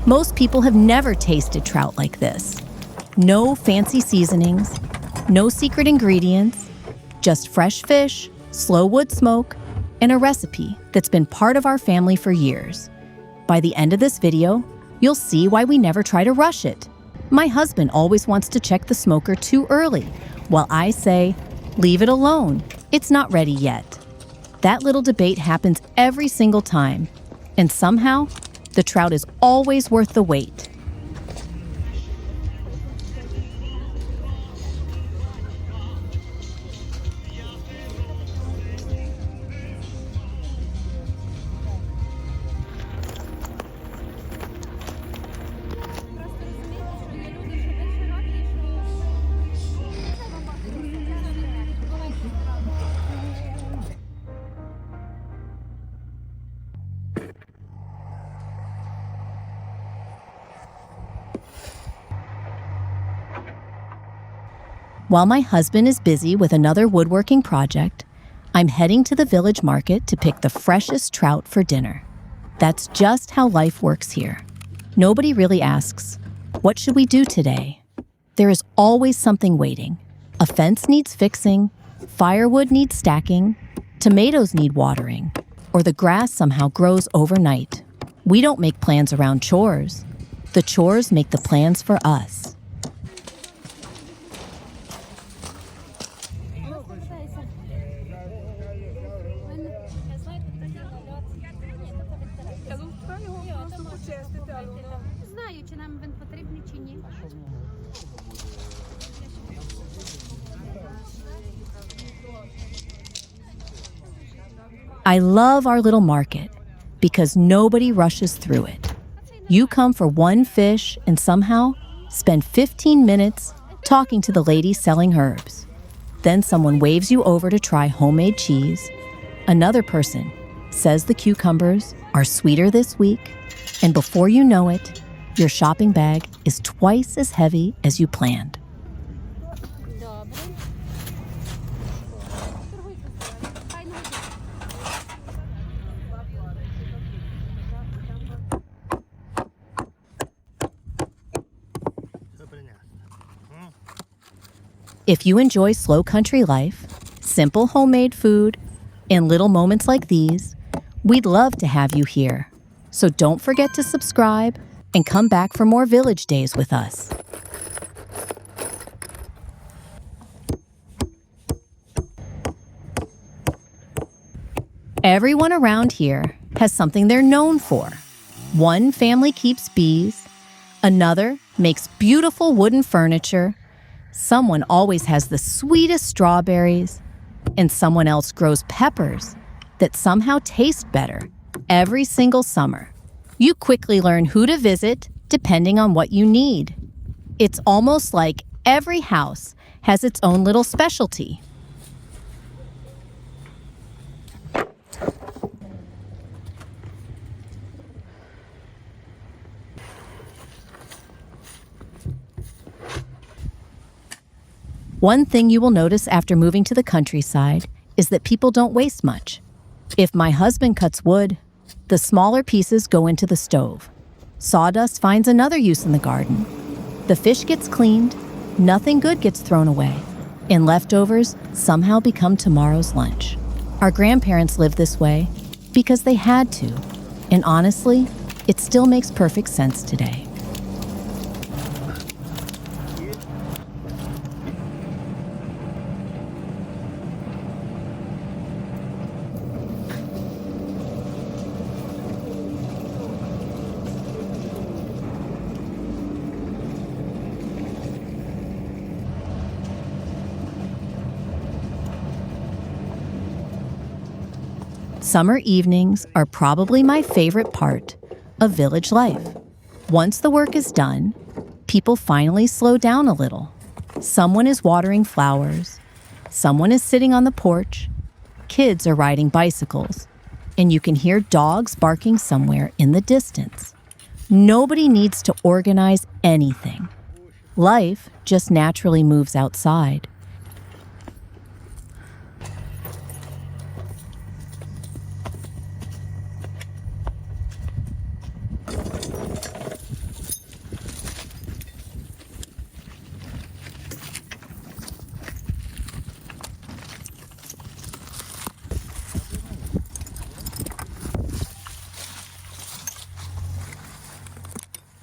Most people have never tasted trout like this. No fancy seasonings, no secret ingredients, just fresh fish, slow wood smoke, and a recipe that's been part of our family for years. By the end of this video, you'll see why we never try to rush it. My husband always wants to check the smoker too early, while I say, leave it alone, it's not ready yet. That little debate happens every single time, and somehow, the trout is always worth the wait. While my husband is busy with another woodworking project, I'm heading to the village market to pick the freshest trout for dinner. That's just how life works here. Nobody really asks, what should we do today? There is always something waiting. A fence needs fixing, firewood needs stacking, tomatoes need watering, or the grass somehow grows overnight. We don't make plans around chores. The chores make the plans for us. I love our little market because nobody rushes through it. You come for one fish and somehow spend 15 minutes talking to the lady selling herbs. Then someone waves you over to try homemade cheese. Another person says the cucumbers are sweeter this week. And before you know it, your shopping bag is twice as heavy as you planned. If you enjoy slow country life, simple homemade food, and little moments like these, we'd love to have you here. So don't forget to subscribe and come back for more village days with us. Everyone around here has something they're known for. One family keeps bees, another makes beautiful wooden furniture, someone always has the sweetest strawberries, and someone else grows peppers that somehow taste better every single summer. You quickly learn who to visit depending on what you need. It's almost like every house has its own little specialty. One thing you will notice after moving to the countryside is that people don't waste much. If my husband cuts wood, the smaller pieces go into the stove. Sawdust finds another use in the garden. The fish gets cleaned, nothing good gets thrown away, and leftovers somehow become tomorrow's lunch. Our grandparents lived this way because they had to, and honestly, it still makes perfect sense today. Summer evenings are probably my favorite part of village life. Once the work is done, people finally slow down a little. Someone is watering flowers, someone is sitting on the porch, kids are riding bicycles, and you can hear dogs barking somewhere in the distance. Nobody needs to organize anything. Life just naturally moves outside.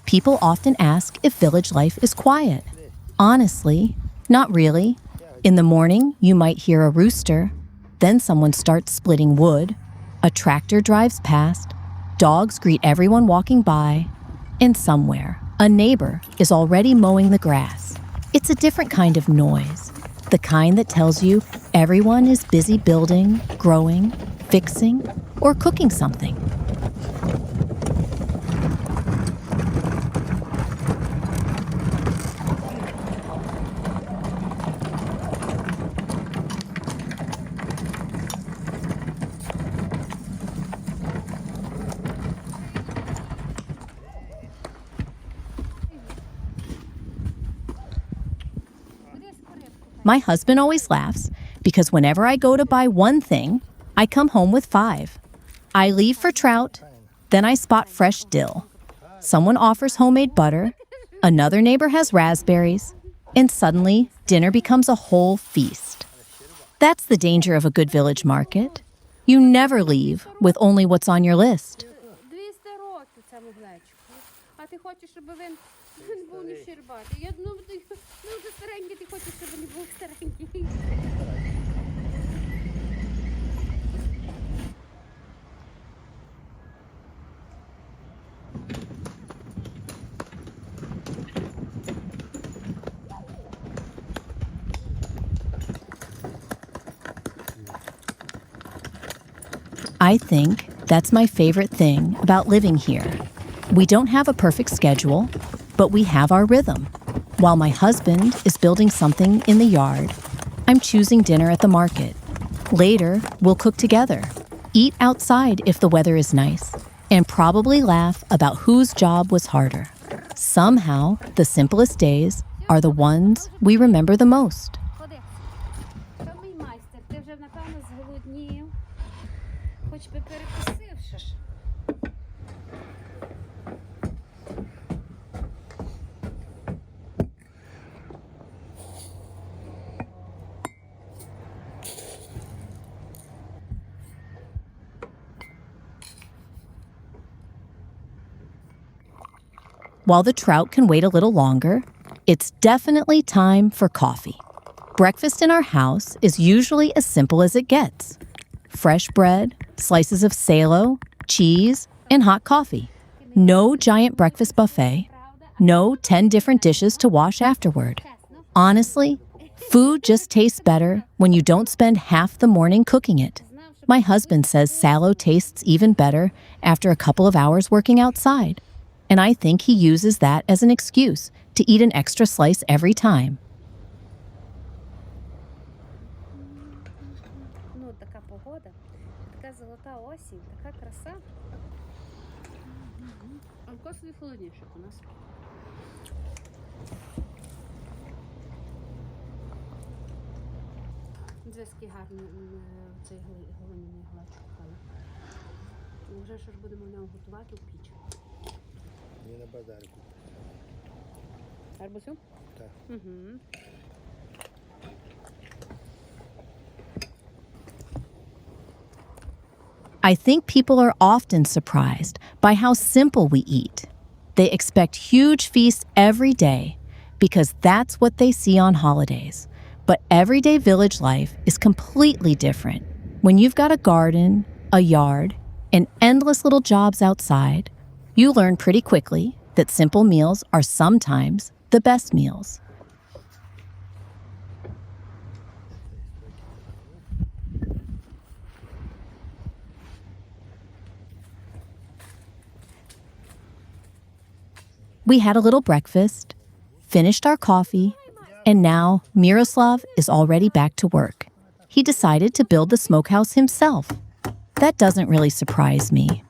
People often ask if village life is quiet. Honestly, not really. In the morning, you might hear a rooster, then someone starts splitting wood, a tractor drives past, dogs greet everyone walking by, and somewhere, a neighbor is already mowing the grass. It's a different kind of noise, the kind that tells you everyone is busy building, growing, fixing, or cooking something. My husband always laughs because whenever I go to buy one thing, I come home with 5. I leave for trout, then I spot fresh dill. Someone offers homemade butter, another neighbor has raspberries, and suddenly dinner becomes a whole feast. That's the danger of a good village market. You never leave with only what's on your list. 200 років цьому глечику. А ти хочеш, щоб він був не щербатий. Ти старенький, ти хочеш, щоб він був старенький. I think that's my favorite thing about living here. We don't have a perfect schedule, but we have our rhythm. While my husband is building something in the yard, I'm choosing dinner at the market. Later, we'll cook together, eat outside if the weather is nice, and probably laugh about whose job was harder. Somehow, the simplest days are the ones we remember the most. Ходи. Та мій майстер, ти вже, напевно, зголоднів. Хоч би перекусив, що ж. While the trout can wait a little longer, it's definitely time for coffee. Breakfast in our house is usually as simple as it gets. Fresh bread, slices of salo, cheese, and hot coffee. No giant breakfast buffet. No 10 different dishes to wash afterward. Honestly, food just tastes better when you don't spend half the morning cooking it. My husband says salo tastes even better after a couple of hours working outside. And I think he uses that as an excuse to eat an extra slice every time. Ну, така погода, така золота осінь, така краса. А в Косові холодніше у нас. Зв'язки гарні, цей голоніний глечик. Вже що ж будемо в нього готувати в піч. Не на базарі купити. Арбузю? Так. Угу. I think people are often surprised by how simple we eat. They expect huge feasts every day because that's what they see on holidays. But everyday village life is completely different. When you've got a garden, a yard, and endless little jobs outside, you learn pretty quickly that simple meals are sometimes the best meals. We had a little breakfast, finished our coffee, and now Miroslav is already back to work. He decided to build the smokehouse himself. That doesn't really surprise me.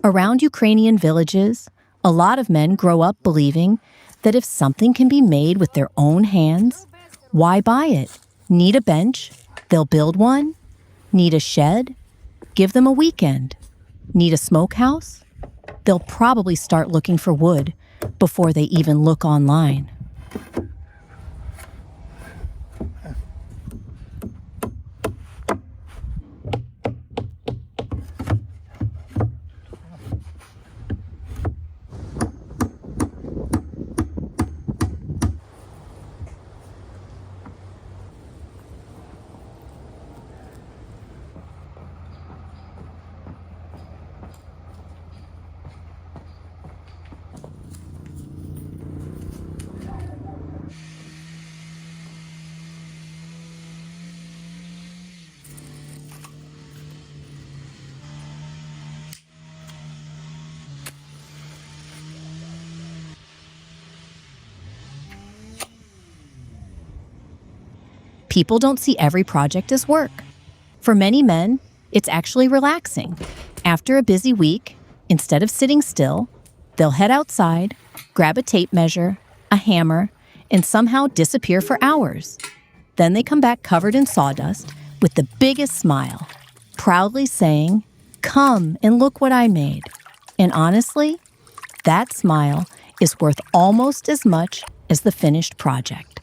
Around Ukrainian villages, a lot of men grow up believing that if something can be made with their own hands, why buy it? Need a bench? They'll build one. Need a shed? Give them a weekend. Need a smokehouse? They'll probably start looking for wood before they even look online. People don't see every project as work. For many men, it's actually relaxing. After a busy week, instead of sitting still, they'll head outside, grab a tape measure, a hammer, and somehow disappear for hours. Then they come back covered in sawdust with the biggest smile, proudly saying, "Come and look what I made." And honestly, that smile is worth almost as much as the finished project.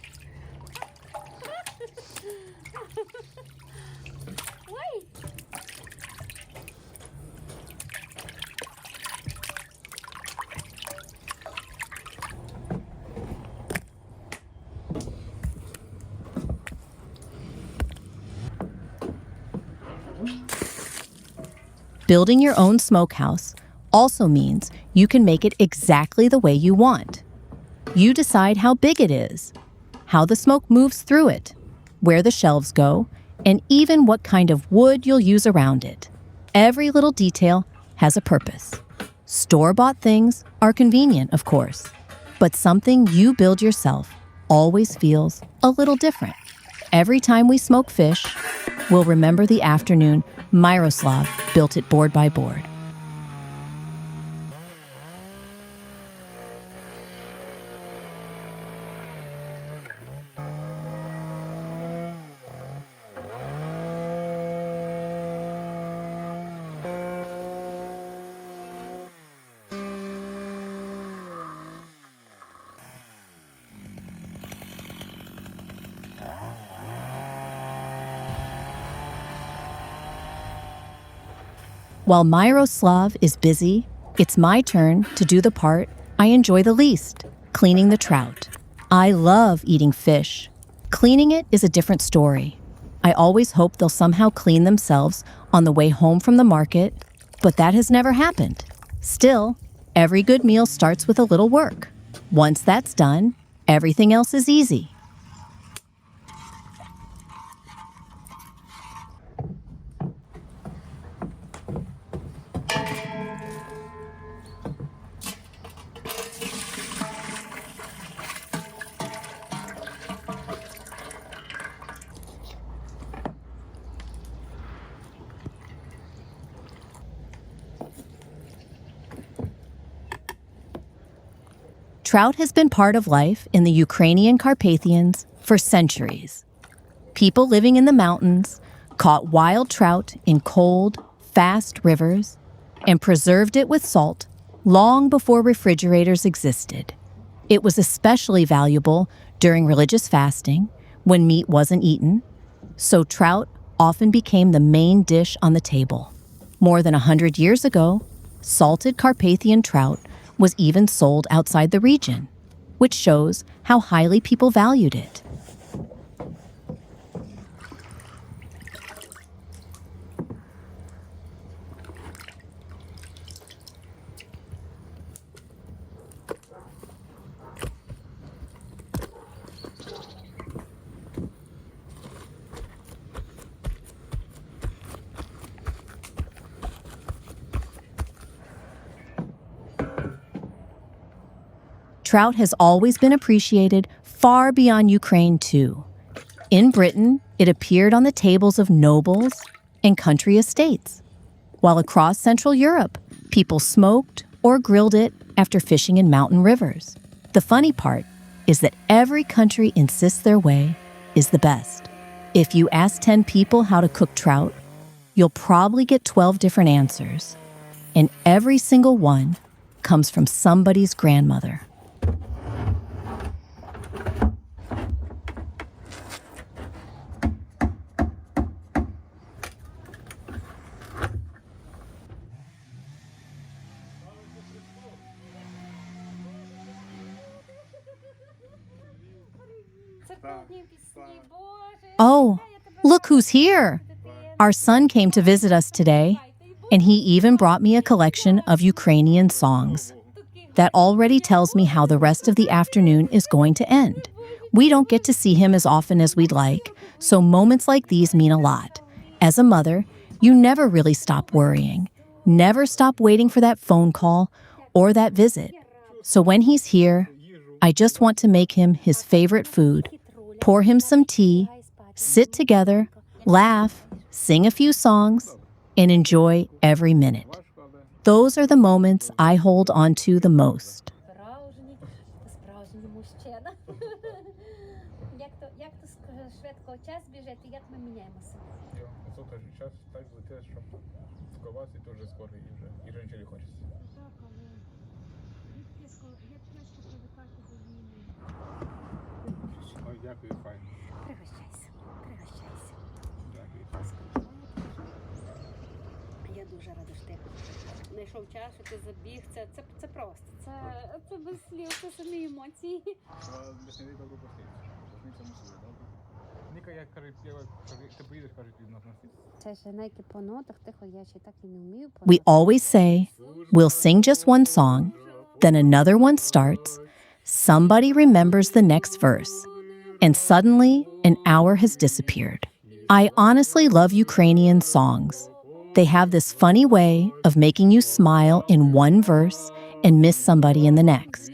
Building your own smokehouse also means you can make it exactly the way you want. You decide how big it is, how the smoke moves through it, where the shelves go, and even what kind of wood you'll use around it. Every little detail has a purpose. Store-bought things are convenient, of course, but something you build yourself always feels a little different. Every time we smoke fish, we'll remember the afternoon Miroslav built it board by board. While Miroslav is busy, it's my turn to do the part I enjoy the least, cleaning the trout. I love eating fish. Cleaning it is a different story. I always hope they'll somehow clean themselves on the way home from the market, but that has never happened. Still, every good meal starts with a little work. Once that's done, everything else is easy. Trout has been part of life in the Ukrainian Carpathians for centuries. People living in the mountains caught wild trout in cold, fast rivers and preserved it with salt long before refrigerators existed. It was especially valuable during religious fasting when meat wasn't eaten, so trout often became the main dish on the table. More than 100 years ago, salted Carpathian trout was even sold outside the region, which shows how highly people valued it. Trout has always been appreciated far beyond Ukraine, too. In Britain, it appeared on the tables of nobles and country estates, while across Central Europe, people smoked or grilled it after fishing in mountain rivers. The funny part is that every country insists their way is the best. If you ask 10 people how to cook trout, you'll probably get 12 different answers, and every single one comes from somebody's grandmother. Oh, look who's here! Our son came to visit us today, and he even brought me a collection of Ukrainian songs. That already tells me how the rest of the afternoon is going to end. We don't get to see him as often as we'd like, so moments like these mean a lot. As a mother, you never really stop worrying, never stop waiting for that phone call or that visit. So when he's here, I just want to make him his favorite food, pour him some tea, sit together, laugh, sing a few songs, and enjoy every minute. Those are the moments I hold on to the most. Справжній мужчина. Як то швидко час біжить, і як ми міняємося. Оце теж час так злетить, що сковати дуже скоро і вже нічого не хочеться. Так, але як швидко привикати до зміни. Ой, дякую, файно. Пригощайся. Дякую. Я дуже рада, що ти знайшов час, що ти забіг. Це просто. Це без слів, це самі емоції. Десь не добре постійно. Посміться мусили, добре? Ніка, як кажуть, ти поїдеш, кажуть, від нас на світ. Це ще найки по нотах, тихо, я ще так і не вмію. We always say, we'll sing just one song, then another one starts, somebody remembers the next verse, and suddenly an hour has disappeared. I honestly love Ukrainian songs. They have this funny way of making you smile in one verse and miss somebody in the next.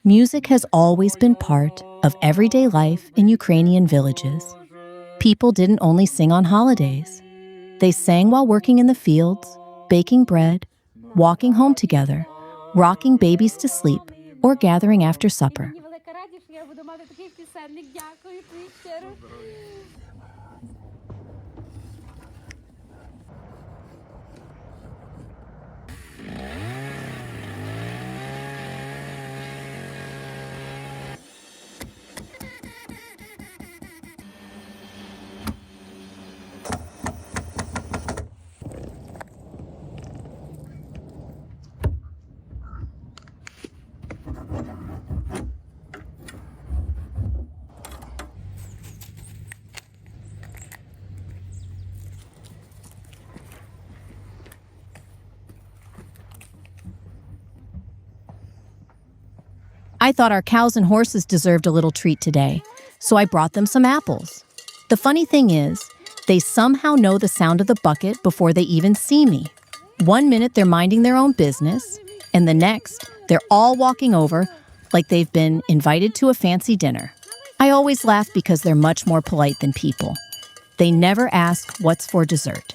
Music has always been part of everyday life in Ukrainian villages. People didn't only sing on holidays. They sang while working in the fields, baking bread, walking home together, rocking babies to sleep, or gathering after supper. Мені велика радість, що я буду мати такий пісенник. Дякую тобі щиро. I thought our cows and horses deserved a little treat today, so I brought them some apples. The funny thing is, they somehow know the sound of the bucket before they even see me. 1 minute they're minding their own business, and the next, they're all walking over like they've been invited to a fancy dinner. I always laugh because they're much more polite than people. They never ask what's for dessert.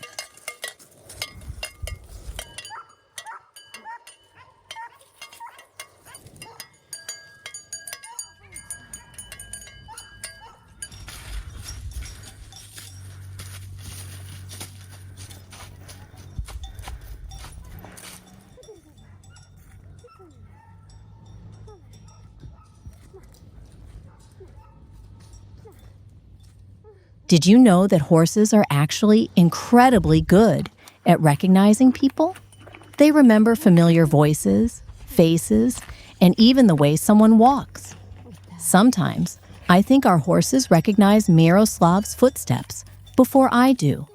Did you know that horses are actually incredibly good at recognizing people? They remember familiar voices, faces, and even the way someone walks. Sometimes, I think our horses recognize Miroslav's footsteps before I do.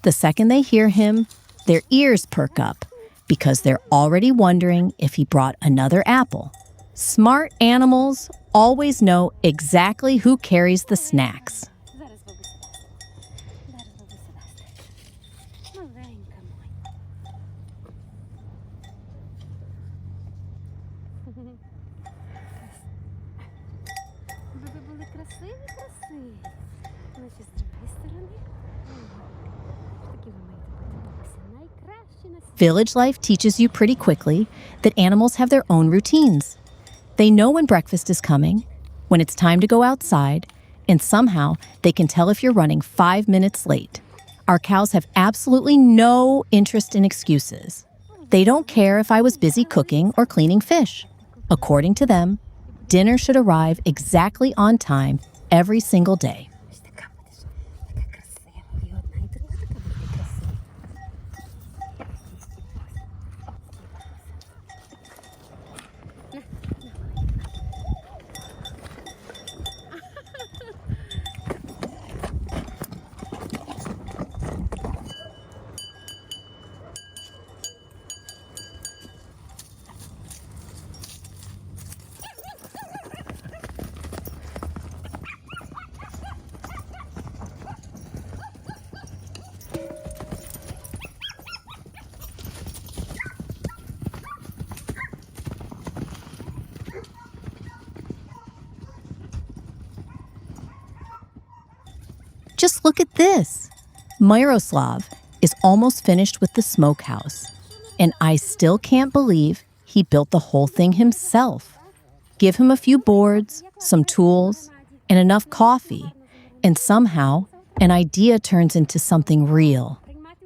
The second they hear him, their ears perk up because they're already wondering if he brought another apple. Smart animals always know exactly who carries the snacks. Зараз бабуся дасть. Маленька моя. Ви були красиві. Значить, з другої сторони. Такі ви маєте бути бабуся. Найкраще на світі. Village life teaches you pretty quickly that animals have their own routines. They know when breakfast is coming, when it's time to go outside, and somehow they can tell if you're running 5 minutes late. Our cows have absolutely no interest in excuses. They don't care if I was busy cooking or cleaning fish. According to them, dinner should arrive exactly on time every single day. Ось така будеш. Така красива. І одна, і друга така буде красива. Just look at this. Miroslav is almost finished with the smokehouse, and I still can't believe he built the whole thing himself. Give him a few boards, some tools, and enough coffee, and somehow an idea turns into something real.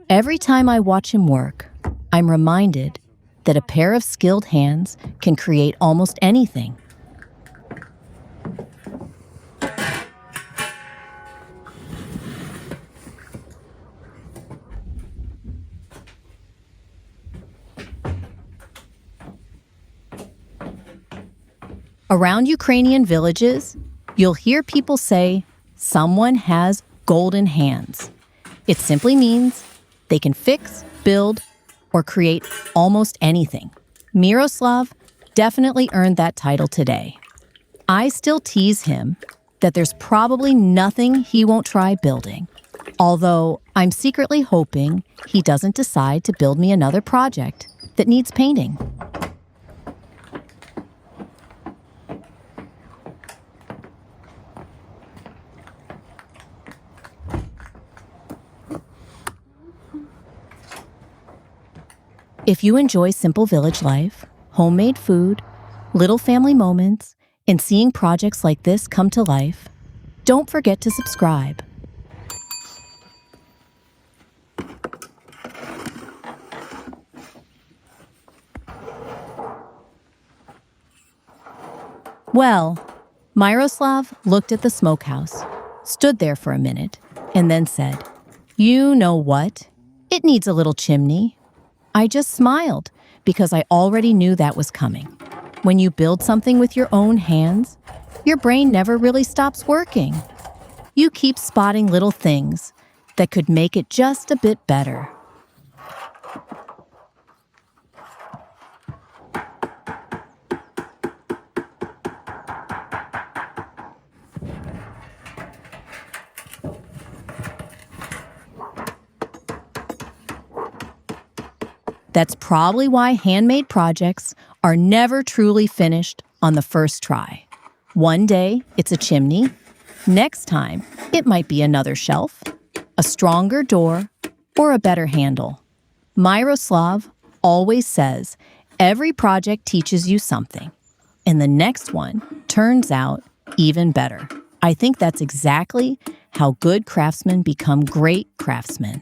Every time I watch him work, I'm reminded that a pair of skilled hands can create almost anything. Around Ukrainian villages, you'll hear people say, someone has golden hands. It simply means they can fix, build, or create almost anything. Miroslav definitely earned that title today. I still tease him that there's probably nothing he won't try building, although I'm secretly hoping he doesn't decide to build me another project that needs painting. If you enjoy simple village life, homemade food, little family moments, and seeing projects like this come to life, don't forget to subscribe. Well, Miroslav looked at the smokehouse, stood there for a minute, and then said, "You know what? It needs a little chimney." I just smiled because I already knew that was coming. When you build something with your own hands, your brain never really stops working. You keep spotting little things that could make it just a bit better. That's probably why handmade projects are never truly finished on the first try. One day, it's a chimney. Next time, it might be another shelf, a stronger door, or a better handle. Miroslav always says every project teaches you something, and the next one turns out even better. I think that's exactly how good craftsmen become great craftsmen.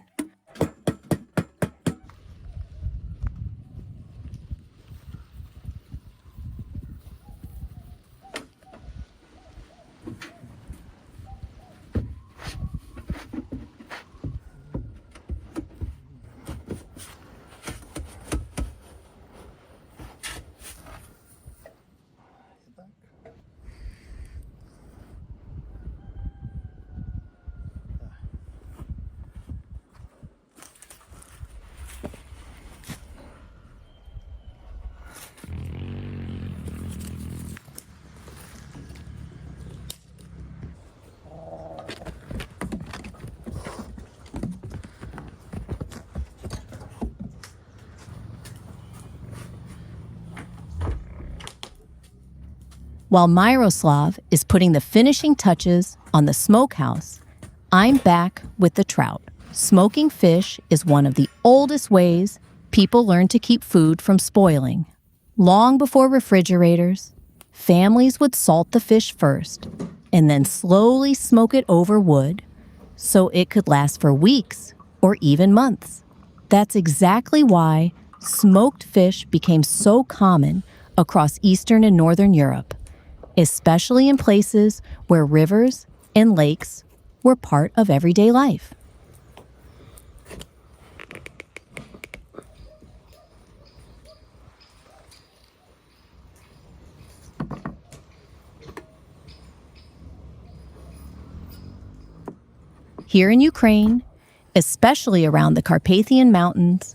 While Miroslav is putting the finishing touches on the smokehouse, I'm back with the trout. Smoking fish is one of the oldest ways people learned to keep food from spoiling. Long before refrigerators, families would salt the fish first and then slowly smoke it over wood so it could last for weeks or even months. That's exactly why smoked fish became so common across Eastern and Northern Europe, especially in places where rivers and lakes were part of everyday life. Here in Ukraine, especially around the Carpathian Mountains,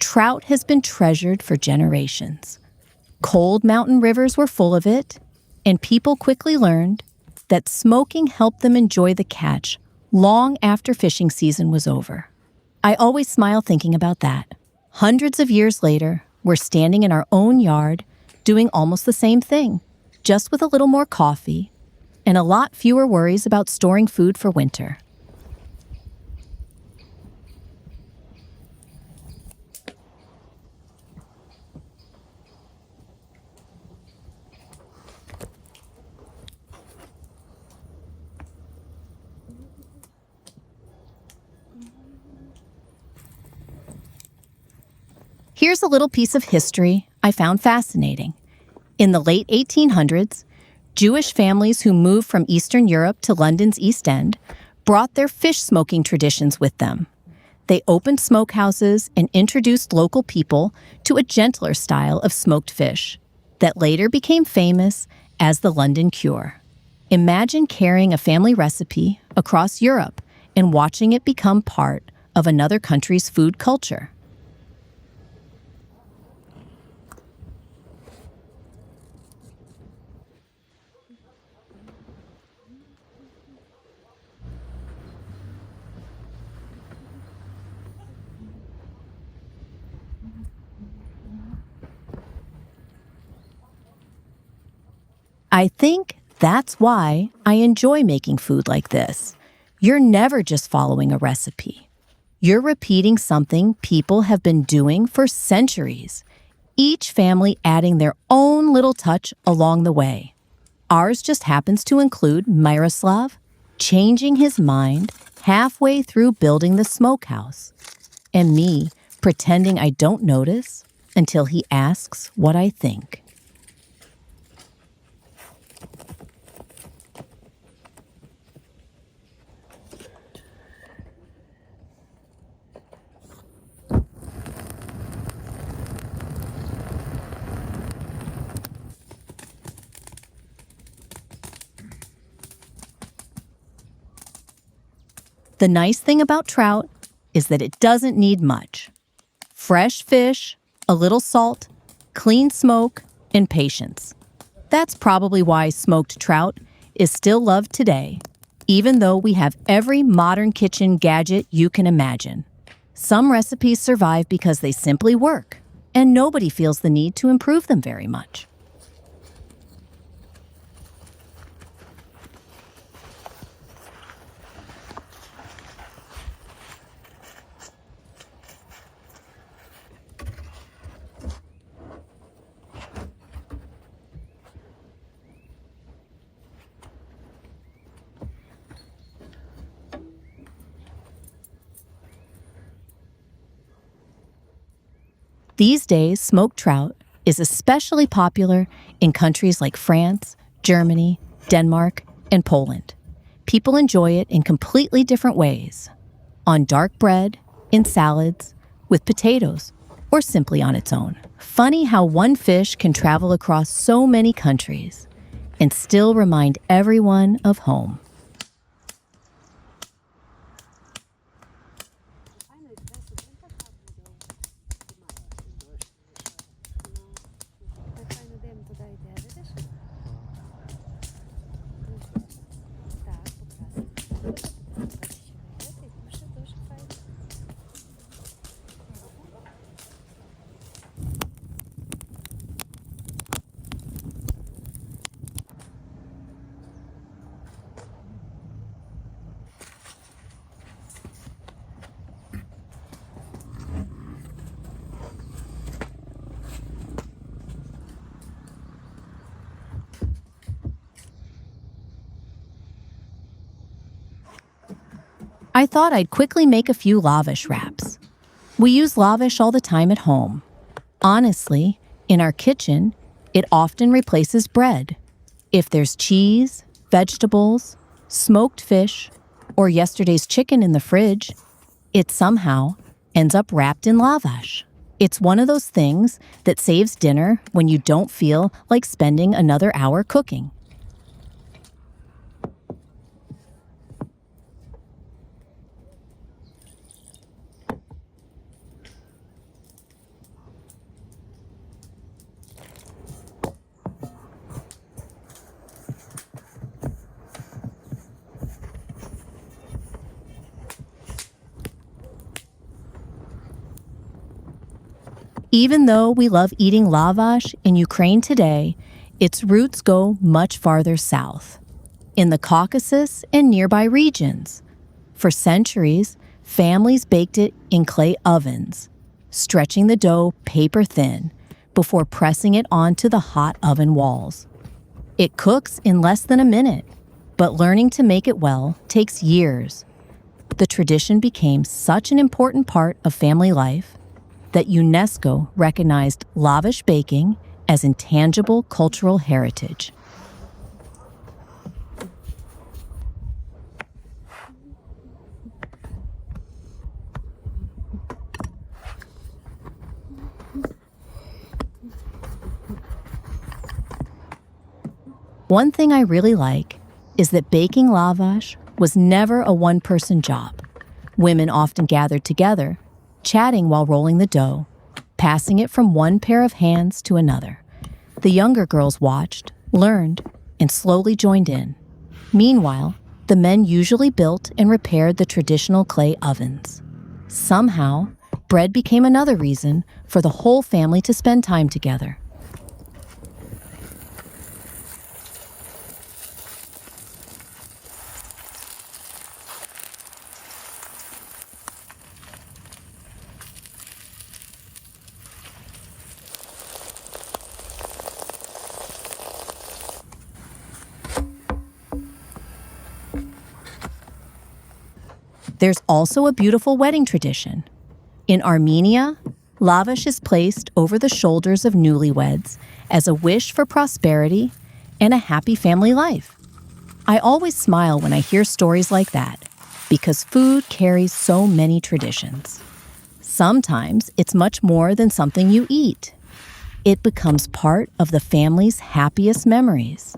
trout has been treasured for generations. Cold mountain rivers were full of it, and people quickly learned that smoking helped them enjoy the catch long after fishing season was over. I always smile thinking about that. Hundreds of years later, we're standing in our own yard doing almost the same thing, just with a little more coffee and a lot fewer worries about storing food for winter. Here's a little piece of history I found fascinating. In the late 1800s, Jewish families who moved from Eastern Europe to London's East End brought their fish smoking traditions with them. They opened smokehouses and introduced local people to a gentler style of smoked fish that later became famous as the London Cure. Imagine carrying a family recipe across Europe and watching it become part of another country's food culture. I think that's why I enjoy making food like this. You're never just following a recipe. You're repeating something people have been doing for centuries, each family adding their own little touch along the way. Ours just happens to include Miroslav changing his mind halfway through building the smokehouse, and me pretending I don't notice until he asks what I think. The nice thing about trout is that it doesn't need much. Fresh fish, a little salt, clean smoke, and patience. That's probably why smoked trout is still loved today, even though we have every modern kitchen gadget you can imagine. Some recipes survive because they simply work, and nobody feels the need to improve them very much. These days, smoked trout is especially popular in countries like France, Germany, Denmark, and Poland. People enjoy it in completely different ways. On dark bread, in salads, with potatoes, or simply on its own. Funny how one fish can travel across so many countries and still remind everyone of home. Так файно дим туди йде, видиш? Так, покрасно. Бачиш, що виглядає, дуже файно. I thought I'd quickly make a few lavish wraps. We use lavish all the time at home. Honestly, in our kitchen, it often replaces bread. If there's cheese, vegetables, smoked fish, or yesterday's chicken in the fridge, it somehow ends up wrapped in lavash. It's one of those things that saves dinner when you don't feel like spending another hour cooking. Even though we love eating lavash in Ukraine today, its roots go much farther south, in the Caucasus and nearby regions. For centuries, families baked it in clay ovens, stretching the dough paper thin before pressing it onto the hot oven walls. It cooks in less than a minute, but learning to make it well takes years. The tradition became such an important part of family life that UNESCO recognized lavish baking as intangible cultural heritage. One thing I really like is that baking lavash was never a one-person job. Women often gathered together, chatting while rolling the dough, passing it from one pair of hands to another. The younger girls watched, learned, and slowly joined in. Meanwhile, the men usually built and repaired the traditional clay ovens. Somehow, bread became another reason for the whole family to spend time together. There's also a beautiful wedding tradition. In Armenia, lavash is placed over the shoulders of newlyweds as a wish for prosperity and a happy family life. I always smile when I hear stories like that because food carries so many traditions. Sometimes it's much more than something you eat. It becomes part of the family's happiest memories.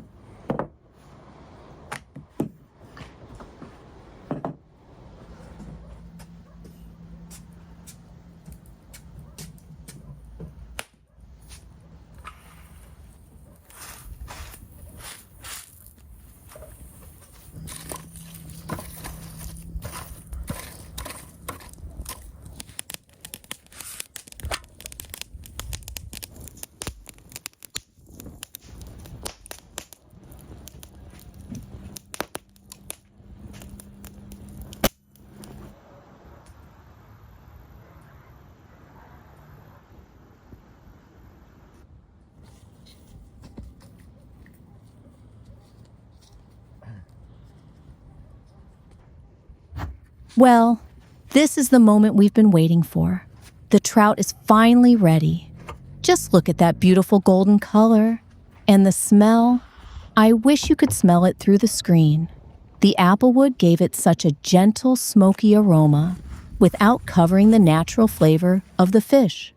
Well, this is the moment we've been waiting for. The trout is finally ready. Just look at that beautiful golden color. And the smell. I wish you could smell it through the screen. The applewood gave it such a gentle, smoky aroma without covering the natural flavor of the fish.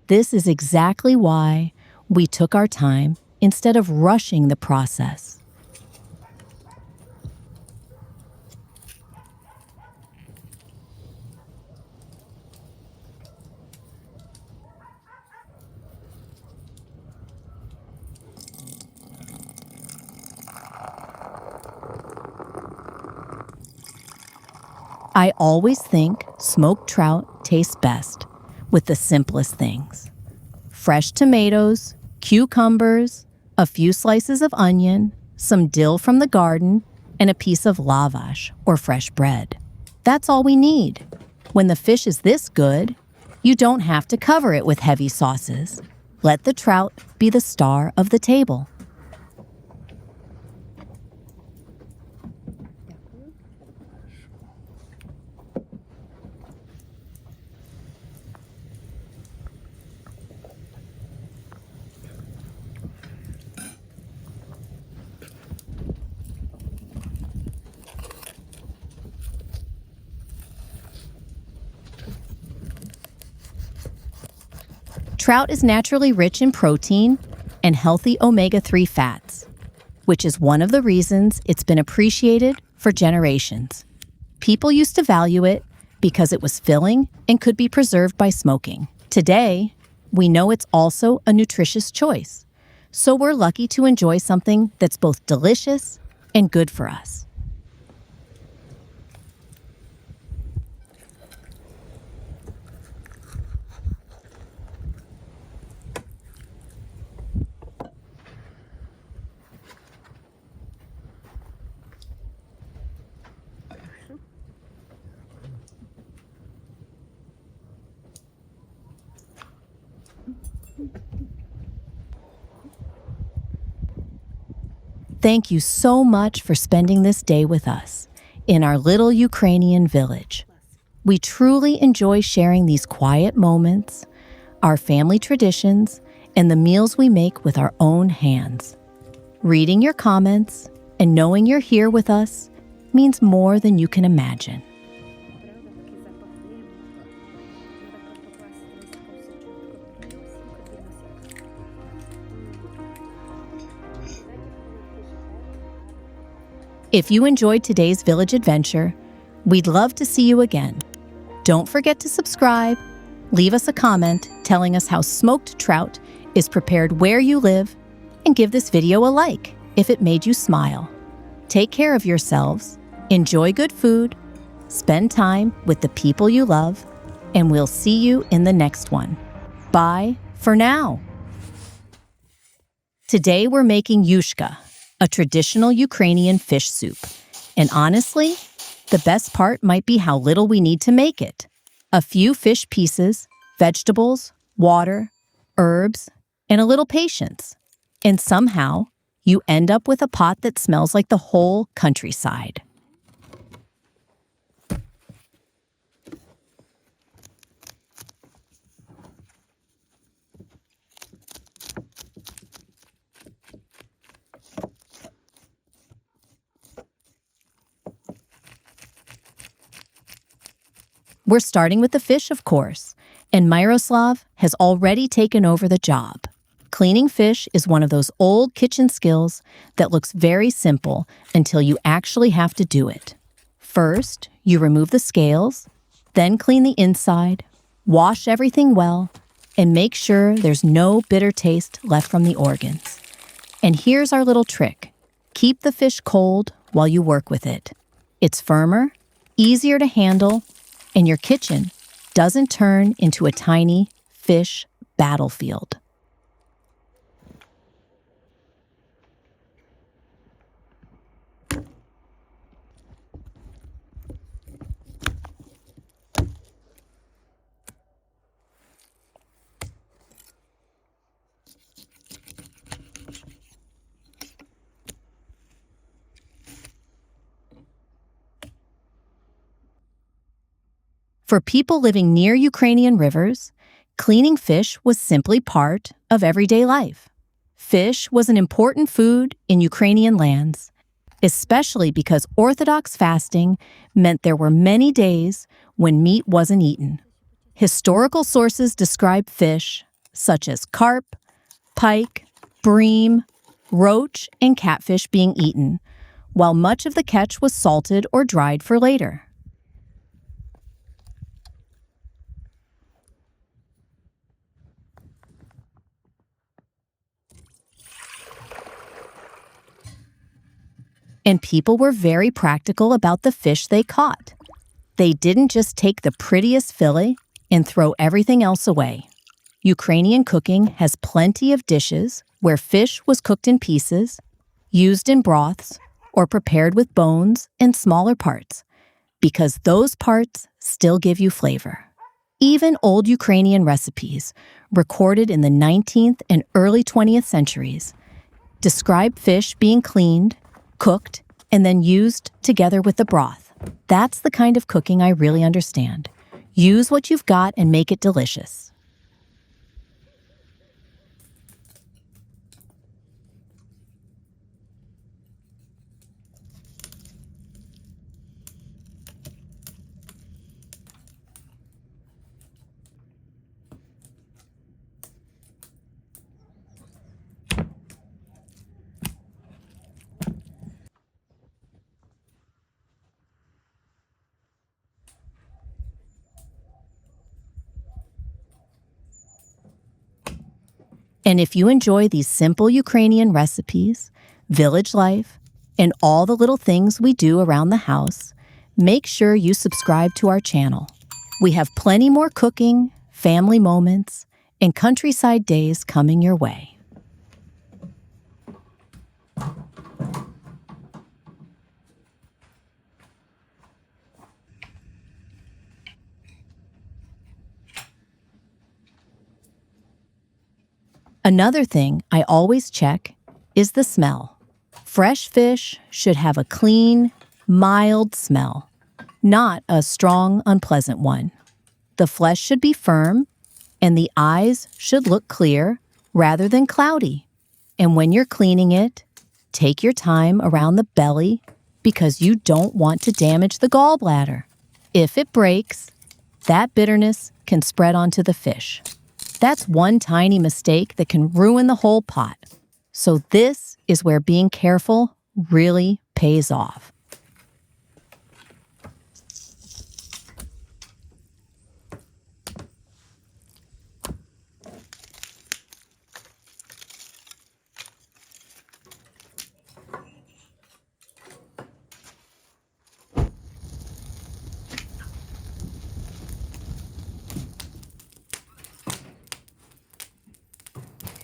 This is exactly why we took our time instead of rushing the process. I always think smoked trout tastes best with the simplest things. Fresh tomatoes, cucumbers, a few slices of onion, some dill from the garden, and a piece of lavash or fresh bread. That's all we need. When the fish is this good, you don't have to cover it with heavy sauces. Let the trout be the star of the table. Trout is naturally rich in protein and healthy omega-3 fats, which is one of the reasons it's been appreciated for generations. People used to value it because it was filling and could be preserved by smoking. Today, we know it's also a nutritious choice, so we're lucky to enjoy something that's both delicious and good for us. Thank you so much for spending this day with us in our little Ukrainian village. We truly enjoy sharing these quiet moments, our family traditions, and the meals we make with our own hands. Reading your comments and knowing you're here with us means more than you can imagine. If you enjoyed today's village adventure, we'd love to see you again. Don't forget to subscribe, leave us a comment telling us how smoked trout is prepared where you live, and give this video a like if it made you smile. Take care of yourselves, enjoy good food, spend time with the people you love, and we'll see you in the next one. Bye for now. Today we're making Yushka, a traditional Ukrainian fish soup. And honestly, the best part might be how little we need to make it. A few fish pieces, vegetables, water, herbs, and a little patience. And somehow, you end up with a pot that smells like the whole countryside. We're starting with the fish, of course, and Myroslav has already taken over the job. Cleaning fish is one of those old kitchen skills that looks very simple until you actually have to do it. First, you remove the scales, then clean the inside, wash everything well, and make sure there's no bitter taste left from the organs. And here's our little trick. Keep the fish cold while you work with it. It's firmer, easier to handle, and your kitchen doesn't turn into a tiny fish battlefield. For people living near Ukrainian rivers, cleaning fish was simply part of everyday life. Fish was an important food in Ukrainian lands, especially because Orthodox fasting meant there were many days when meat wasn't eaten. Historical sources describe fish, such as carp, pike, bream, roach, and catfish being eaten, while much of the catch was salted or dried for later. And people were very practical about the fish they caught. They didn't just take the prettiest fillet and throw everything else away. Ukrainian cooking has plenty of dishes where fish was cooked in pieces, used in broths, or prepared with bones and smaller parts, because those parts still give you flavor. Even old Ukrainian recipes, recorded in the 19th and early 20th centuries, describe fish being cleaned, cooked, and then used together with the broth. That's the kind of cooking I really understand. Use what you've got and make it delicious. And if you enjoy these simple Ukrainian recipes, village life, and all the little things we do around the house, make sure you subscribe to our channel. We have plenty more cooking, family moments, and countryside days coming your way. Another thing I always check is the smell. Fresh fish should have a clean, mild smell. not a strong, unpleasant one. The flesh should be firm, and the eyes should look clear rather than cloudy. And when you're cleaning it, take your time around the belly because you don't want to damage the gallbladder. If it breaks, that bitterness can spread onto the fish. That's one tiny mistake that can ruin the whole pot. So this is where being careful really pays off.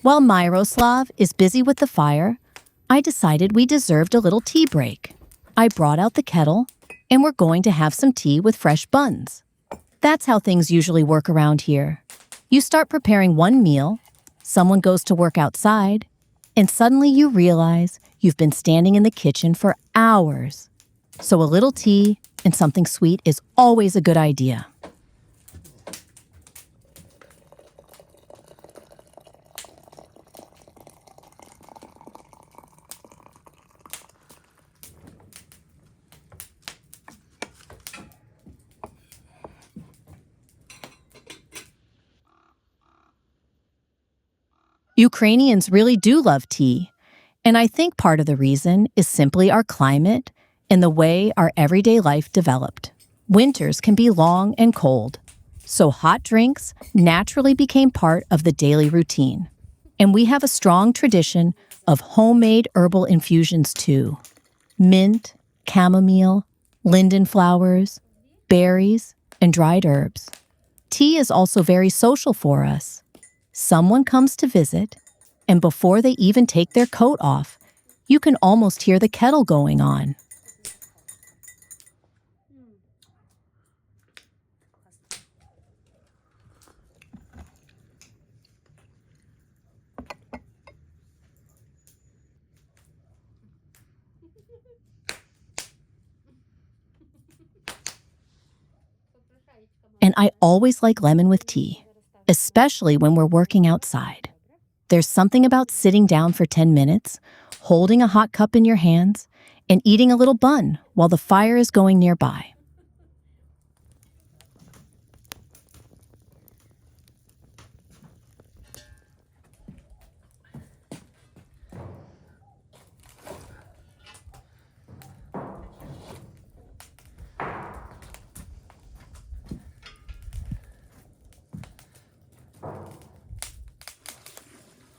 While Myroslav is busy with the fire, I decided we deserved a little tea break. I brought out the kettle, and we're going to have some tea with fresh buns. That's how things usually work around here. You start preparing one meal, someone goes to work outside, and suddenly you realize you've been standing in the kitchen for hours. So a little tea and something sweet is always a good idea. Ukrainians really do love tea, and I think part of the reason is simply our climate and the way our everyday life developed. Winters can be long and cold, so hot drinks naturally became part of the daily routine. And we have a strong tradition of homemade herbal infusions too. Mint, chamomile, linden flowers, berries, and dried herbs. Tea is also very social for us. Someone comes to visit, and before they even take their coat off, you can almost hear the kettle going on. And I always like lemon with tea, especially when we're working outside. There's something about sitting down for 10 minutes, holding a hot cup in your hands, and eating a little bun while the fire is going nearby.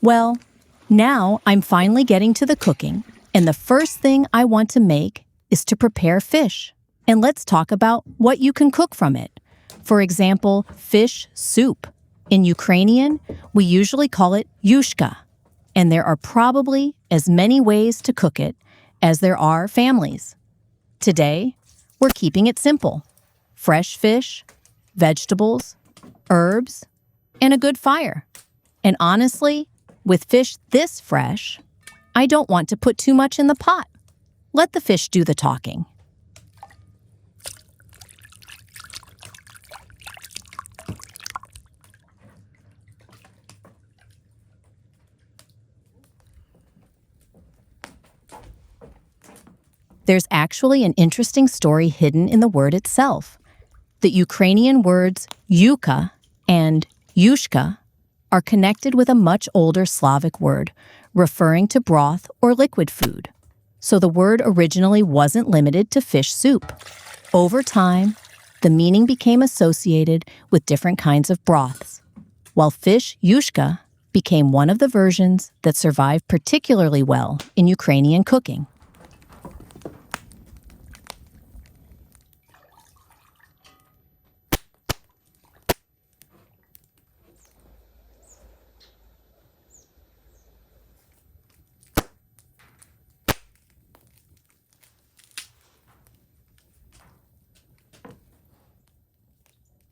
Well, now I'm finally getting to the cooking, and the first thing I want to make is to prepare fish. And let's talk about what you can cook from it. For example, fish soup. In Ukrainian, we usually call it Yushka, and there are probably as many ways to cook it as there are families. Today, we're keeping it simple. Fresh fish, vegetables, herbs, and a good fire. And honestly, with fish this fresh, I don't want to put too much in the pot. Let the fish do the talking. There's actually an interesting story hidden in the word itself. The Ukrainian words yuka and yushka are connected with a much older Slavic word referring to broth or liquid food. So the word originally wasn't limited to fish soup. Over time, the meaning became associated with different kinds of broths, while fish yushka became one of the versions that survived particularly well in Ukrainian cooking.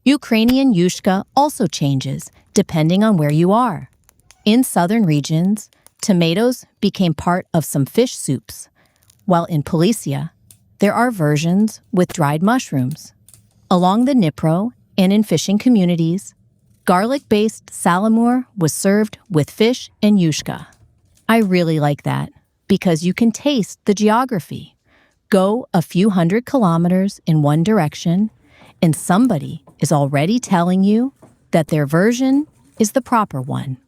Ukrainian yushka also changes depending on where you are. In southern regions, tomatoes became part of some fish soups, while in Policia, there are versions with dried mushrooms. Along the Dnipro and in fishing communities, garlic-based salamur was served with fish and yushka. I really like that because you can taste the geography. Go a few hundred kilometers in one direction, and somebody is already telling you that their version is the proper one.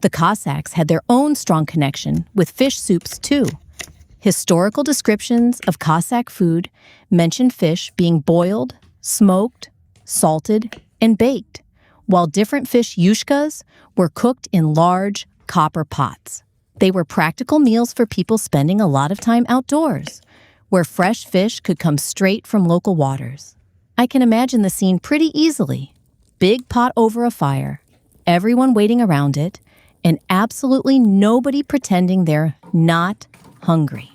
The Cossacks had their own strong connection with fish soups, too. Historical descriptions of Cossack food mention fish being boiled, smoked, salted, and baked, while different fish yushkas were cooked in large copper pots. They were practical meals for people spending a lot of time outdoors, where fresh fish could come straight from local waters. I can imagine the scene pretty easily. Big pot over a fire, everyone waiting around it, and absolutely nobody pretending they're not hungry.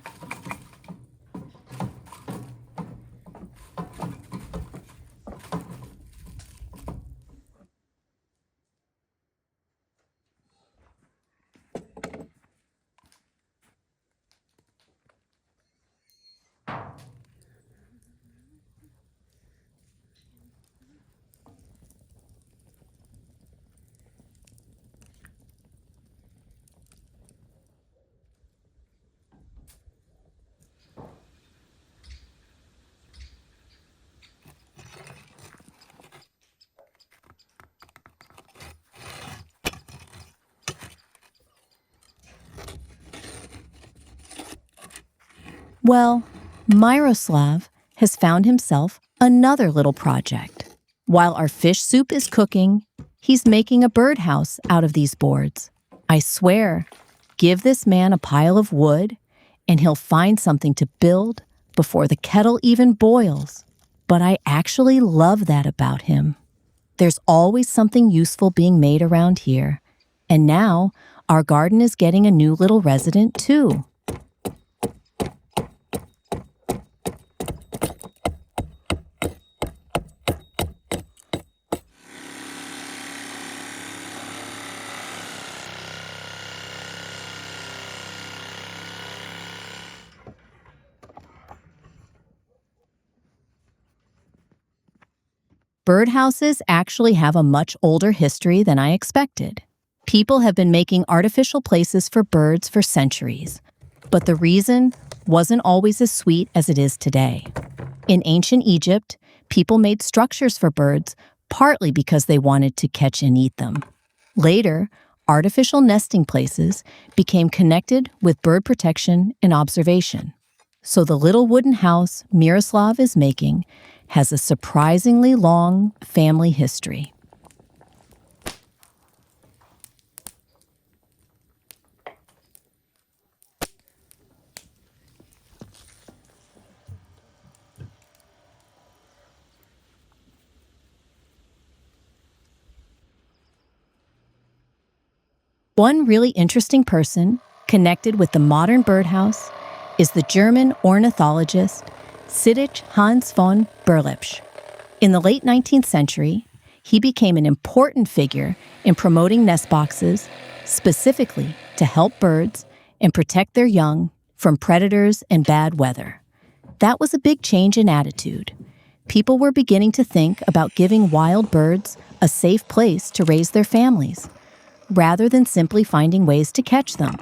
Well, Myroslav has found himself another little project. While our fish soup is cooking, he's making a birdhouse out of these boards. I swear, give this man a pile of wood, and he'll find something to build before the kettle even boils. But I actually love that about him. There's always something useful being made around here. And now, our garden is getting a new little resident, too. Birdhouses actually have a much older history than I expected. People have been making artificial places for birds for centuries, but the reason wasn't always as sweet as it is today. In ancient Egypt, people made structures for birds partly because they wanted to catch and eat them. Later, artificial nesting places became connected with bird protection and observation. So the little wooden house Miroslav is making has a surprisingly long family history. One really interesting person connected with the modern birdhouse is the German ornithologist Friedrich Hans von Berlepsch. In the late 19th century, he became an important figure in promoting nest boxes, specifically to help birds and protect their young from predators and bad weather. That was a big change in attitude. People were beginning to think about giving wild birds a safe place to raise their families, rather than simply finding ways to catch them.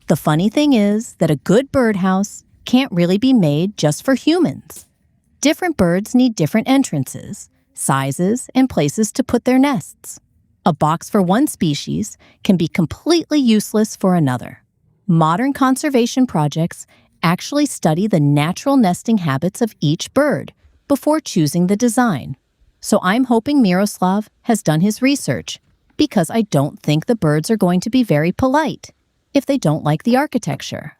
The funny thing is that a good birdhouse can't really be made just for humans. Different birds need different entrances, sizes, and places to put their nests. A box for one species can be completely useless for another. Modern conservation projects actually study the natural nesting habits of each bird before choosing the design. So I'm hoping Miroslav has done his research, because I don't think the birds are going to be very polite if they don't like the architecture.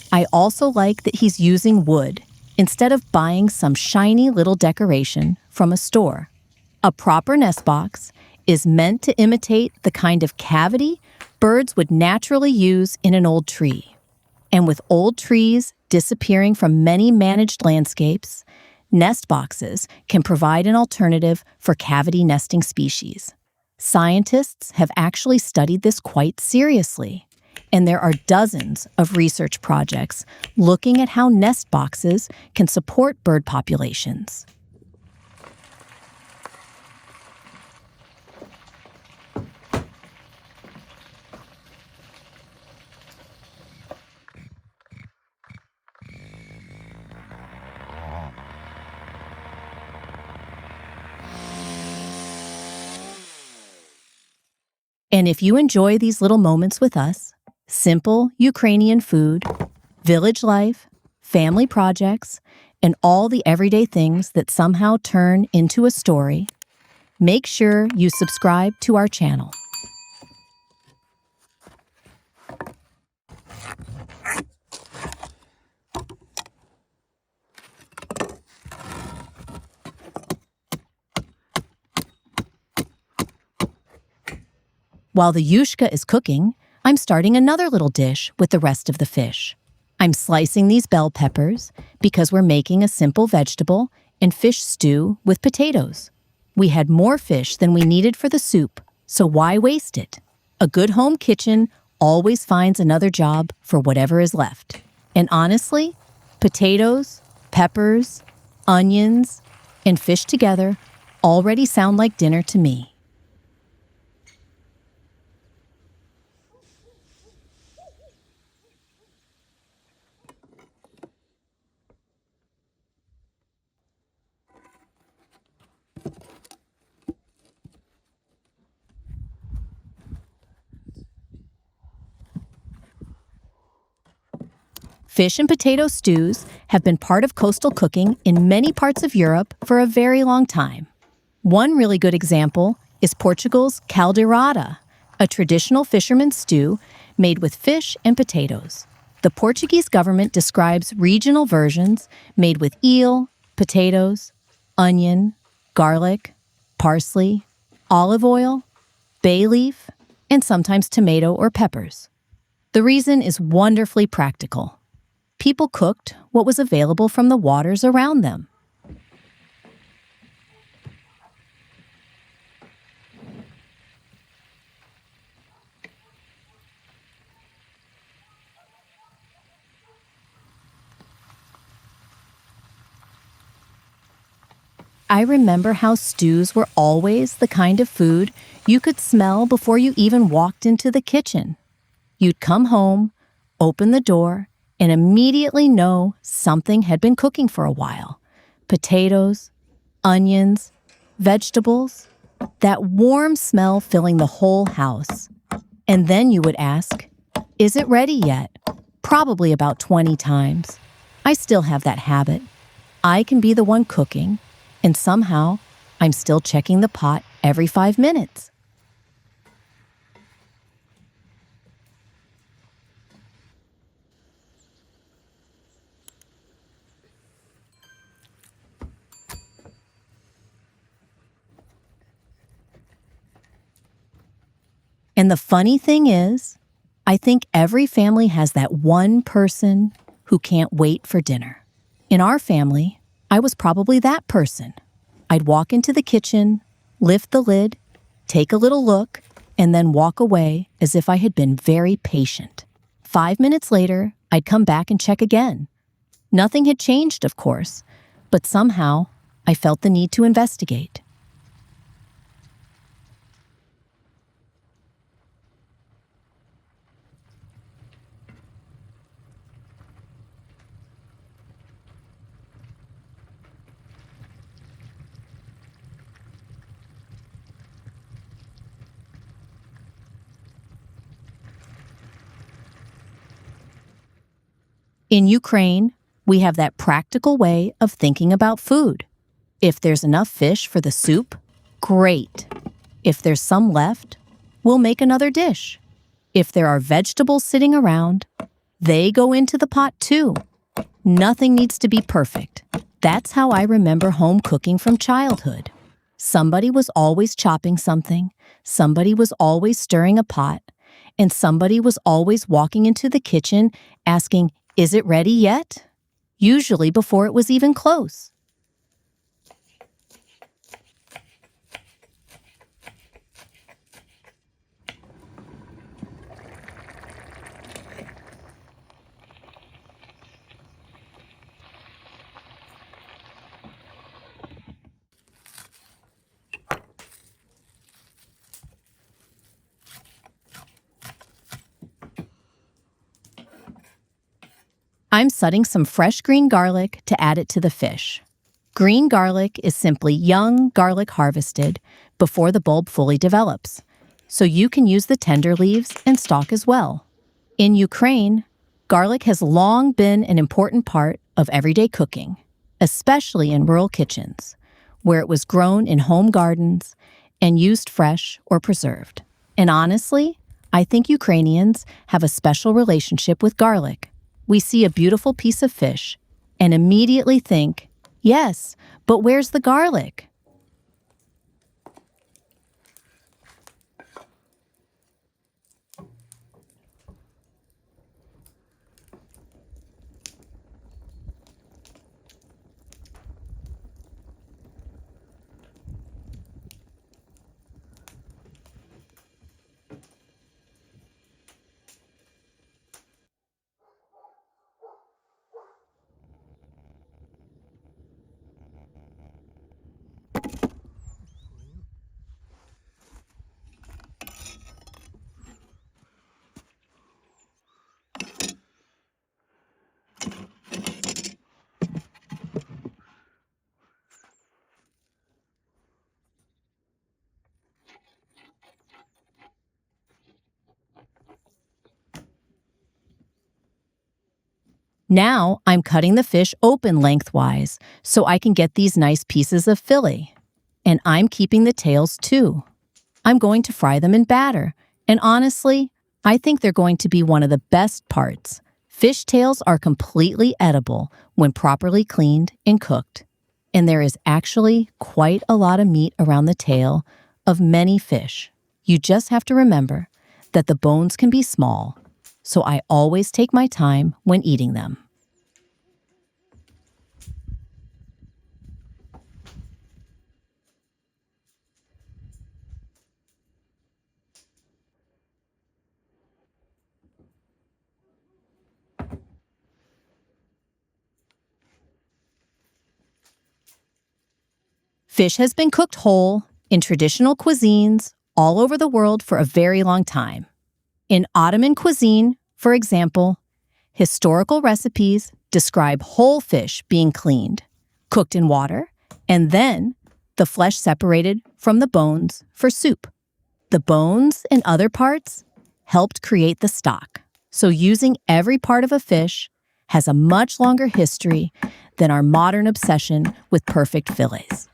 I also like that he's using wood instead of buying some shiny little decoration from a store. A proper nest box is meant to imitate the kind of cavity birds would naturally use in an old tree. And with old trees disappearing from many managed landscapes, nest boxes can provide an alternative for cavity nesting species. Scientists have actually studied this quite seriously. And there are dozens of research projects looking at how nest boxes can support bird populations. And if you enjoy these little moments with us, simple Ukrainian food, village life, family projects, and all the everyday things that somehow turn into a story, make sure you subscribe to our channel. While the Yushka is cooking, I'm starting another little dish with the rest of the fish. I'm slicing these bell peppers because we're making a simple vegetable and fish stew with potatoes. We had more fish than we needed for the soup, so why waste it? A good home kitchen always finds another job for whatever is left. And honestly, potatoes, peppers, onions, and fish together already sound like dinner to me. Fish and potato stews have been part of coastal cooking in many parts of Europe for a very long time. One really good example is Portugal's caldeirada, a traditional fisherman's stew made with fish and potatoes. The Portuguese government describes regional versions made with eel, potatoes, onion, garlic, parsley, olive oil, bay leaf, and sometimes tomato or peppers. The reason is wonderfully practical. People cooked what was available from the waters around them. I remember how stews were always the kind of food you could smell before you even walked into the kitchen. You'd come home, open the door, and immediately know something had been cooking for a while. Potatoes, onions, vegetables, that warm smell filling the whole house. And then you would ask, "Is it ready yet?" Probably about 20 times. I still have that habit. I can be the one cooking, and somehow I'm still checking the pot every 5 minutes. And the funny thing is, I think every family has that one person who can't wait for dinner. In our family, I was probably that person. I'd walk into the kitchen, lift the lid, take a little look, and then walk away as if I had been very patient. 5 minutes later, I'd come back and check again. Nothing had changed, of course, but somehow I felt the need to investigate. In Ukraine, we have that practical way of thinking about food. If there's enough fish for the soup, great. If there's some left, we'll make another dish. If there are vegetables sitting around, they go into the pot too. Nothing needs to be perfect. That's how I remember home cooking from childhood. Somebody was always chopping something, somebody was always stirring a pot, and somebody was always walking into the kitchen asking, "Is it ready yet?" Usually before it was even close. I'm sudding some fresh green garlic to add it to the fish. Green garlic is simply young garlic harvested before the bulb fully develops, so you can use the tender leaves and stalk as well. In Ukraine, garlic has long been an important part of everyday cooking, especially in rural kitchens, where it was grown in home gardens and used fresh or preserved. And honestly, I think Ukrainians have a special relationship with garlic. We see a beautiful piece of fish and immediately think, yes, but where's the garlic? Now I'm cutting the fish open lengthwise so I can get these nice pieces of fillet. And I'm keeping the tails too. I'm going to fry them in batter. And honestly, I think they're going to be one of the best parts. Fish tails are completely edible when properly cleaned and cooked. And there is actually quite a lot of meat around the tail of many fish. You just have to remember that the bones can be small, so I always take my time when eating them. Fish has been cooked whole in traditional cuisines all over the world for a very long time. In Ottoman cuisine, for example, historical recipes describe whole fish being cleaned, cooked in water, and then the flesh separated from the bones for soup. The bones and other parts helped create the stock, so using every part of a fish has a much longer history than our modern obsession with perfect fillets.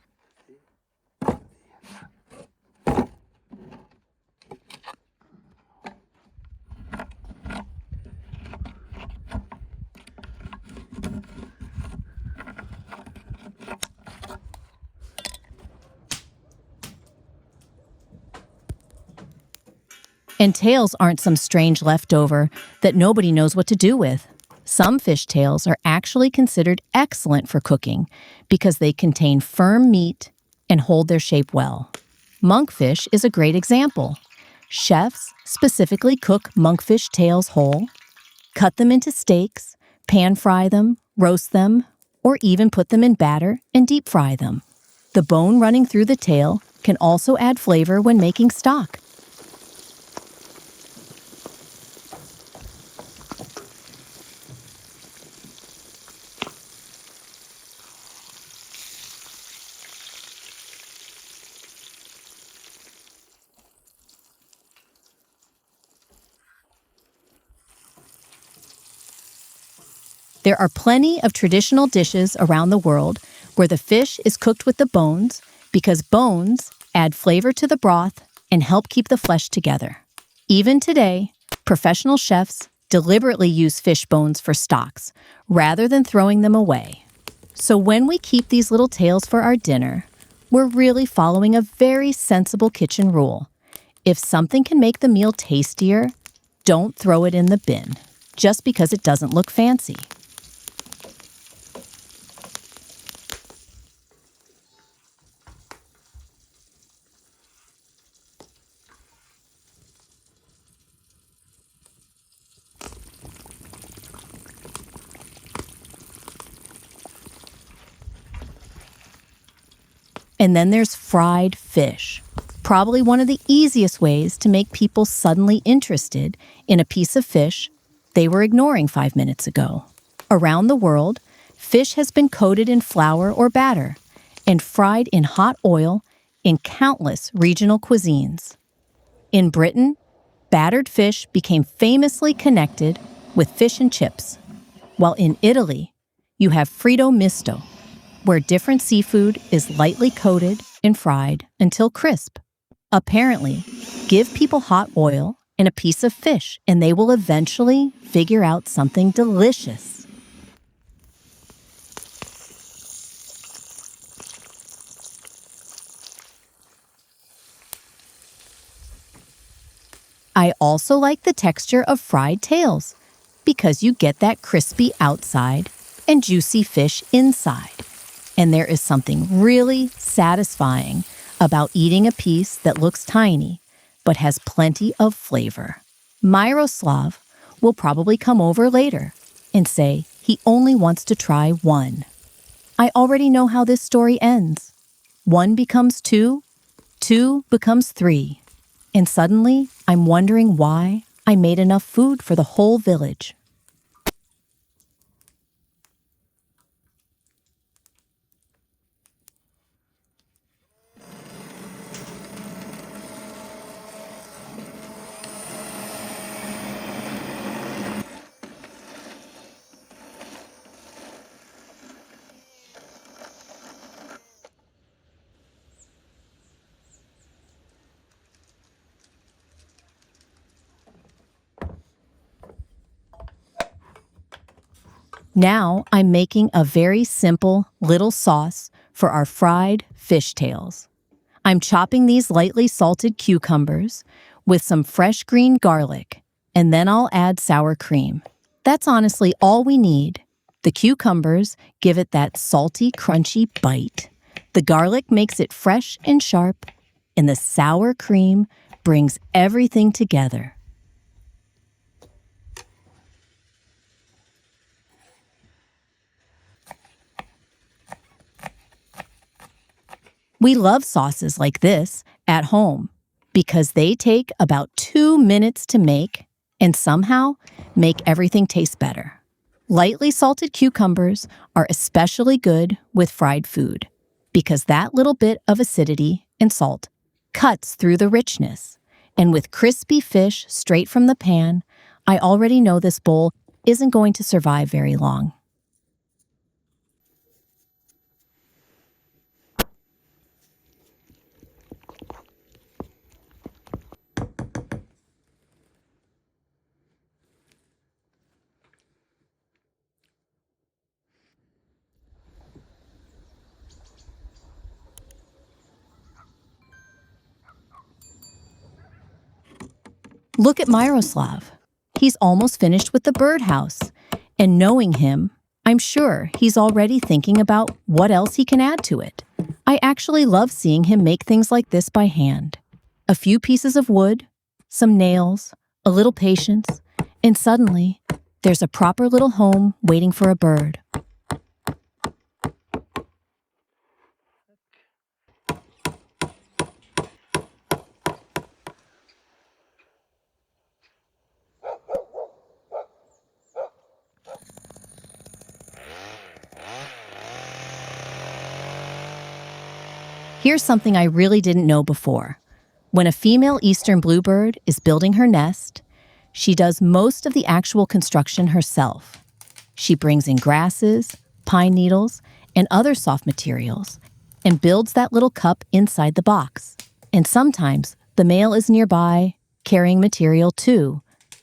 And tails aren't some strange leftover that nobody knows what to do with. Some fish tails are actually considered excellent for cooking because they contain firm meat and hold their shape well. Monkfish is a great example. Chefs specifically cook monkfish tails whole, cut them into steaks, pan fry them, roast them, or even put them in batter and deep fry them. The bone running through the tail can also add flavor when making stock. There are plenty of traditional dishes around the world where the fish is cooked with the bones because bones add flavor to the broth and help keep the flesh together. Even today, professional chefs deliberately use fish bones for stocks rather than throwing them away. So when we keep these little tails for our dinner, we're really following a very sensible kitchen rule. If something can make the meal tastier, don't throw it in the bin just because it doesn't look fancy. And then there's fried fish, probably one of the easiest ways to make people suddenly interested in a piece of fish they were ignoring 5 minutes ago. Around the world, fish has been coated in flour or batter and fried in hot oil in countless regional cuisines. In Britain, battered fish became famously connected with fish and chips, while in Italy, you have fritto misto, where different seafood is lightly coated and fried until crisp. Apparently, give people hot oil and a piece of fish, and they will eventually figure out something delicious. I also like the texture of fried tails because you get that crispy outside and juicy fish inside. And there is something really satisfying about eating a piece that looks tiny but has plenty of flavor. Myroslav will probably come over later and say he only wants to try one. I already know how this story ends. 1 becomes 2, 2 becomes 3, and suddenly I'm wondering why I made enough food for the whole village. Now I'm making a very simple little sauce for our fried fish tails. I'm chopping these lightly salted cucumbers with some fresh green garlic, and then I'll add sour cream. That's honestly all we need. The cucumbers give it that salty, crunchy bite. The garlic makes it fresh and sharp, and the sour cream brings everything together. We love sauces like this at home because they take about 2 minutes to make and somehow make everything taste better. Lightly salted cucumbers are especially good with fried food because that little bit of acidity and salt cuts through the richness. And with crispy fish straight from the pan, I already know this bowl isn't going to survive very long. Look at Myroslav. He's almost finished with the birdhouse. And knowing him, I'm sure he's already thinking about what else he can add to it. I actually love seeing him make things like this by hand. A few pieces of wood, some nails, a little patience, and suddenly there's a proper little home waiting for a bird. Here's something I really didn't know before. When a female eastern bluebird is building her nest, she does most of the actual construction herself. She brings in grasses, pine needles, and other soft materials, and builds that little cup inside the box. And sometimes the male is nearby, carrying material too,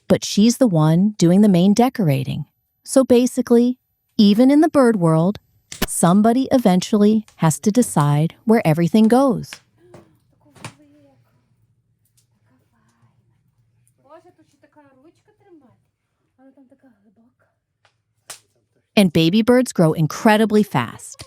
but she's the one doing the main decorating. So basically, even in the bird world, somebody eventually has to decide where everything goes. Таку велику. Така файна. Боже, тут ще така ручка тримати. Вона там така глибока. And baby birds grow incredibly fast.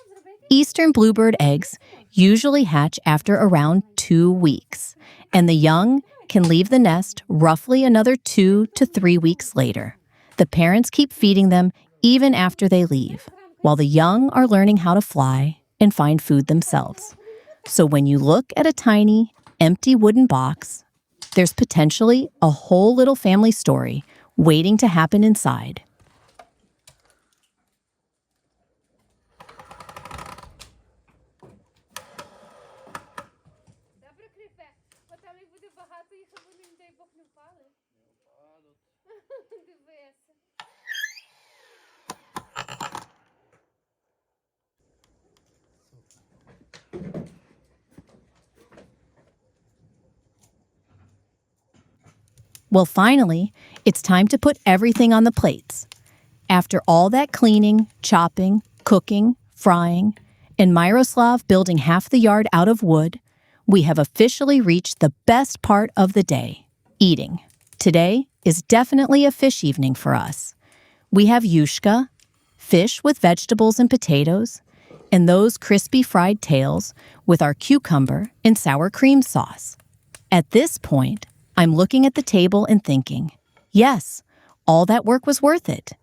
Eastern bluebird eggs usually hatch after around 2 weeks, and the young can leave the nest roughly another 2 to 3 weeks later. The parents keep feeding them even after they leave, while the young are learning how to fly and find food themselves. So when you look at a tiny, empty wooden box, there's potentially a whole little family story waiting to happen inside. Добре, кріпе. Бо там їх буде багато, і щоб вони, не дай Бог, не впали. Дивися. Well, finally, it's time to put everything on the plates. After all that cleaning, chopping, cooking, frying, and Miroslav building half the yard out of wood, we have officially reached the best part of the day, eating. Today is definitely a fish evening for us. We have Yushka, fish with vegetables and potatoes, and those crispy fried tails with our cucumber and sour cream sauce. At this point, I'm looking at the table and thinking, yes, all that work was worth it.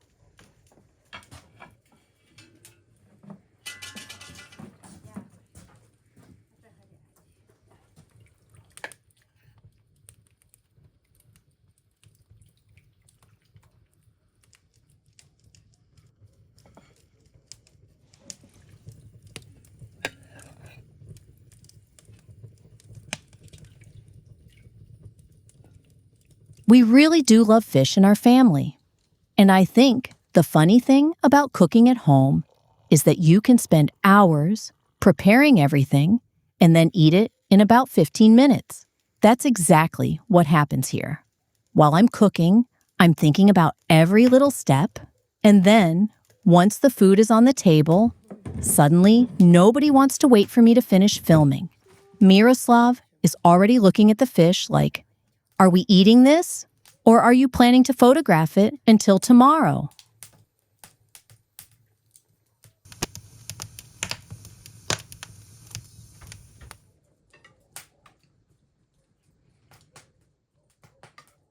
We really do love fish in our family. And I think the funny thing about cooking at home is that you can spend hours preparing everything and then eat it in about 15 minutes. That's exactly what happens here. While I'm cooking, I'm thinking about every little step, and then, once the food is on the table, suddenly nobody wants to wait for me to finish filming. Miroslav is already looking at the fish like, are we eating this? Or are you planning to photograph it until tomorrow?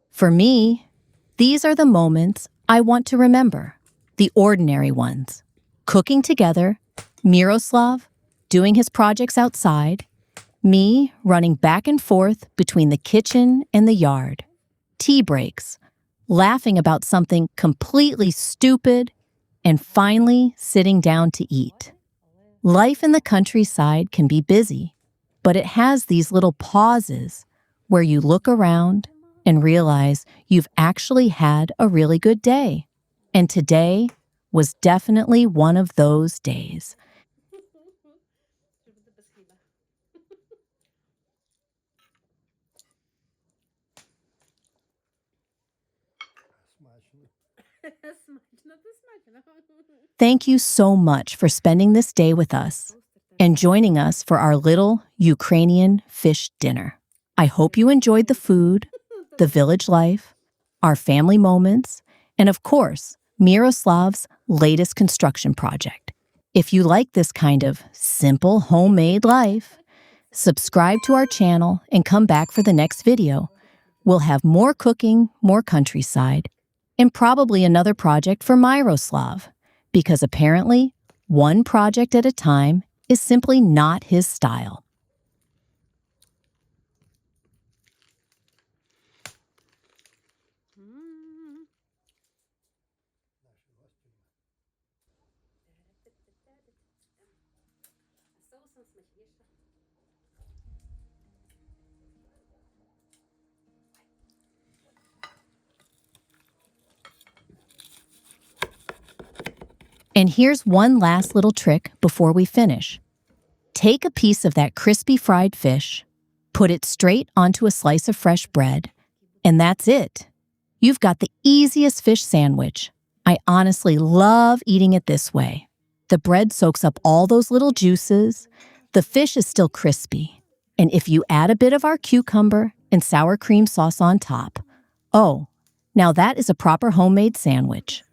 For me, these are the moments I want to remember, the ordinary ones. Cooking together, Miroslav doing his projects outside, me running back and forth between the kitchen and the yard, tea breaks, laughing about something completely stupid, and finally sitting down to eat. Life in the countryside can be busy, but it has these little pauses where you look around and realize you've actually had a really good day. And today was definitely one of those days. Що буде без хліба. Смачно. Смачно, то смачно. Thank you so much for spending this day with us and joining us for our little Ukrainian fish dinner. I hope you enjoyed the food, the village life, our family moments, and of course, Miroslav's latest construction project. If you like this kind of simple homemade life, subscribe to our channel and come back for the next video. We'll have more cooking, more countryside, and probably another project for Miroslav, because apparently, one project at a time is simply not his style. Соусом смачніше. And here's one last little trick before we finish. Take a piece of that crispy fried fish, put it straight onto a slice of fresh bread, and that's it. You've got the easiest fish sandwich. I honestly love eating it this way. The bread soaks up all those little juices, the fish is still crispy, and if you add a bit of our cucumber and sour cream sauce on top, oh, now that is a proper homemade sandwich.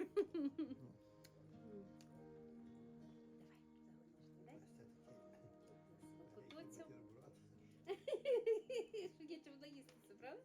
Щоб дітям наїстися, правда?